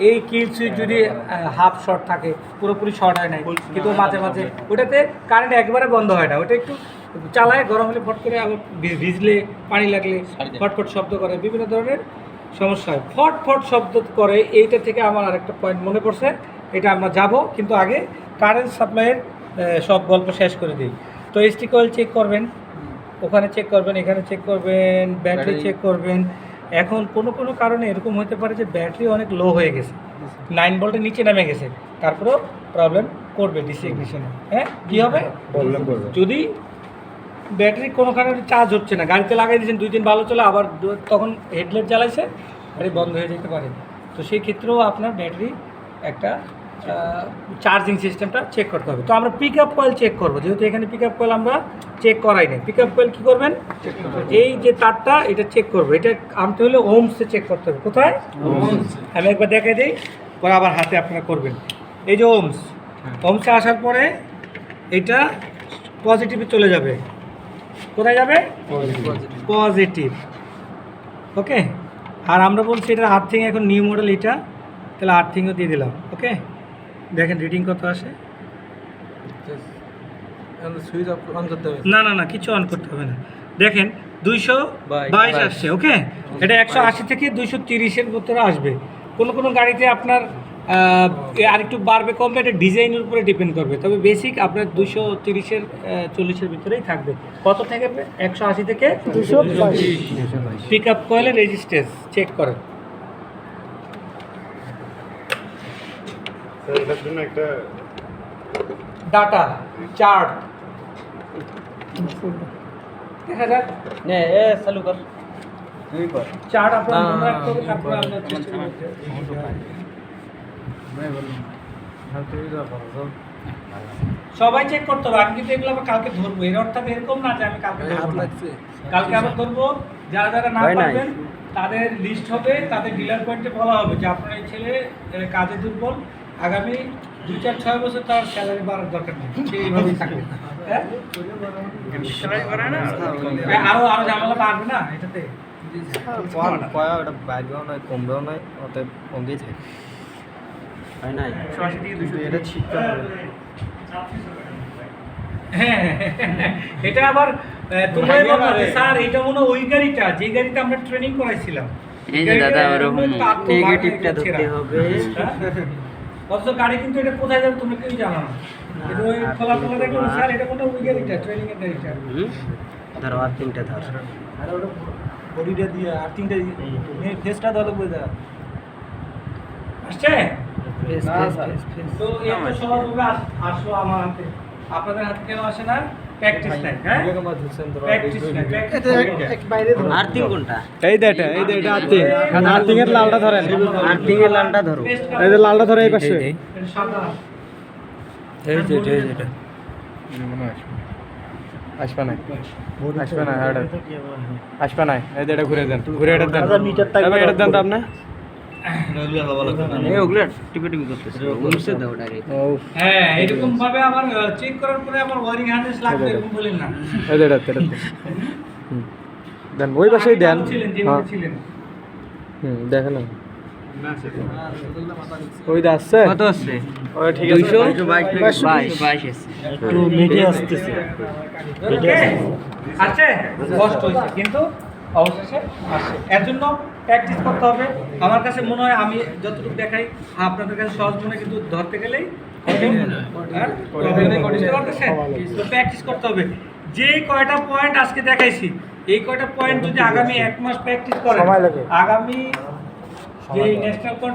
এই কিল সুইচ যদি half short থাকে, পুরোপুরি শর্ট হয় নাই, কিন্তু মাঝে মাঝে ওটাতে কারেন্ট একবারে বন্ধ হয় না, ওটা একটু চালায়, গরম হলে ফট করে, আবার ভিজলে পানি লাগলে ফটফট শব্দ করে, বিভিন্ন ধরনের সমস্যা হয়, ফট শব্দ করে। এইটা থেকে আমার আরেকটা পয়েন্ট মনে পড়ছে, এটা আমরা যাব, কিন্তু আগে কারেন্ট সাপ্লাইয়ের সব গল্প শেষ করে দিই। তো এসটি কয়েল চেক করবেন, ওখানে চেক করবেন, এখানে চেক করবেন, ব্যাটারি চেক করবেন। এখন কোনো কারণে এরকম হতে পারে যে ব্যাটারি অনেক লো হয়ে গেছে, 9 ভোল্টের নিচে নেমে গেছে, তারপরেও প্রবলেম করবে ডিসি ইগনিশনে। হ্যাঁ, কী হবে? প্রবলেম করবে যদি ব্যাটারি কোনো কারণে চার্জ হচ্ছে না, গাড়িতে লাগাই দিয়েছেন, 2 দিন ভালো চলে, আবার তখন হেডলাইট জ্বালাইছে, গাড়ি বন্ধ হয়ে যেতে পারে। তো সেই ক্ষেত্রেও আপনার ব্যাটারি একটা চার্জিং সিস্টেমটা চেক করতে হবে। তো আমরা পিক আপ কয়েল চেক করবো, যেহেতু এখানে পিক আপ কয়েল আমরা চেক করাই নাই। পিক আপ কয়েল কী করবেন? এই যে তারটা, এটা চেক করবো, এটা আনতে হলে ওমসে চেক করতে হবে। কোথায়? আমি একবার দেখাই দিই, পরে আবার হাতে আপনারা করবেন। এই যে ওমসে আসার পরে এটা পজিটিভে চলে যাবে। কোথায় যাবে? পজিটিভ। ওকে, আর আমরা বলছি এটা আর্থিং, এখন নিউ মডেল এটা, তাহলে আর্থিংও দিয়ে দিলাম। ওকে, দেখেন রিডিং কত আসে। সুইচ অন করতে হবে? না, কিছু অন করতে হবে না। দেখেন 222 আসছে। ওকে, এটা 180 থেকে 230-এর ভিতরে আসবে। কোনো গাড়িতে আপনার আরেকটু বাড়বে কমবে, এটা ডিজাইনের উপরে ডিপেন্ড করবে, তবে বেসিক আপনার 230-এর 40-এর ভিতরেই থাকবে। কত থেকে? 180 থেকে 222। পিক আপ কয়েলের রেজিস্ট্যান্স চেক করেন। এটার জন্য একটা ডাটা চার্ট দেখা যাক, নে এ চালু কর, তুই কর। চার্ট আপনার মনে রাখতে হবে, তারপরে আমরা চেষ্টা করতে সবাই চেক করতে হবে। আমি কিন্তু এগুলো আবার কালকে ধরবো, এর অর্থাৎ এরকম না যে আমি কালকে ধরবো না। কালকে আবার ধরবো, যারা না পারবেন তাদের লিস্ট হবে, তাদের ডিলার পয়েন্টে বলা হবে যে আপনার এই ছেলে কাজে দুর্বল, আগামী 2-4-6 বছর তার স্যালারি বাড়ার দরকার নেই, সে এইভাবেই থাকবে। হ্যাঁ, আরো ঝামেলা বাড়বে না এটাতে। ওটা বাইরেও নয়, কমবেও নয়, অতএব কমবেই থাকে। হয় নাই 180 থেকে 200 এটা ছিটতে হবে। হ্যাঁ, এটা আবার তোমার বলতে স্যার, এটা মনে ওই গাড়িটা যে গাড়িতে আমরা ট্রেনিং করাইছিলাম, এই যে দাদা ওরকম নেগেটিভটা ধরতে হবে। অথচ গাড়ি কিন্তু এটা কোথায় যাবে তোমরা কেউ জানো না। এটা ওই খোলা দেখো স্যার, এটা মনে ওই গাড়িটা, ট্রেনিং এর গাড়িটা। ধরো আর তিনটা ধর, আর ওটা বডিটা দিয়ে আর তিনটা ফেসটা ধরো বুঝা আসছে। তো এত সহজভাবে আসলো আমার হাতে, আপনাদের হাতে কেন আসে না? প্র্যাকটিস নাই। হ্যাঁ, প্র্যাকটিস নাই। আর্থিং কোনটা? এই দে এটা আর্থিং। আর্থিং এর লালটা ধরেন। আর্থিং এর লালটা ধরো, এই যে লালটা ধরে এই পাশে। সাবধান। এই যে এটা মনে হয় আসবে না, আসবে না। এই যে এটা ঘুরে দেন, ঘুরে এটা দেন। এবার এটা দেন তো আপনি। ওগুলা টিপে করতেছে, উনসে দাও ডাইরেক্ট। হ্যাঁ, এরকম ভাবে আবার চেক করার পরে আবার ওয়ারিং হার্নেস লাগবে, এরকম বলেন না। এই যে এটা দেন, ওই পাশেই দেন। হ্যাঁ, ছিলেন দেখেন না, ওই দা আসছে। কত আছে? ওই ঠিক আছে, 222 আছে। একটু মিডিয়া আসতেছে। আছে, কষ্ট হয়েছে, কিন্তু অবশেষে আসে। এর জন্য প্র্যাকটিস করতে হবে। আমার কাছে মনে হয় আমি যতটুকু দেখাই আপনাদের কাছে সহজ মনে, কিন্তু ধরতে গেলেই প্র্যাকটিস করতে হবে। যে কয়টা পয়েন্ট আজকে দেখাইছি, এই কয়টা পয়েন্ট যদি আগামী 1 মাস প্র্যাকটিস করেন, আগামী যে ন্যাশনাল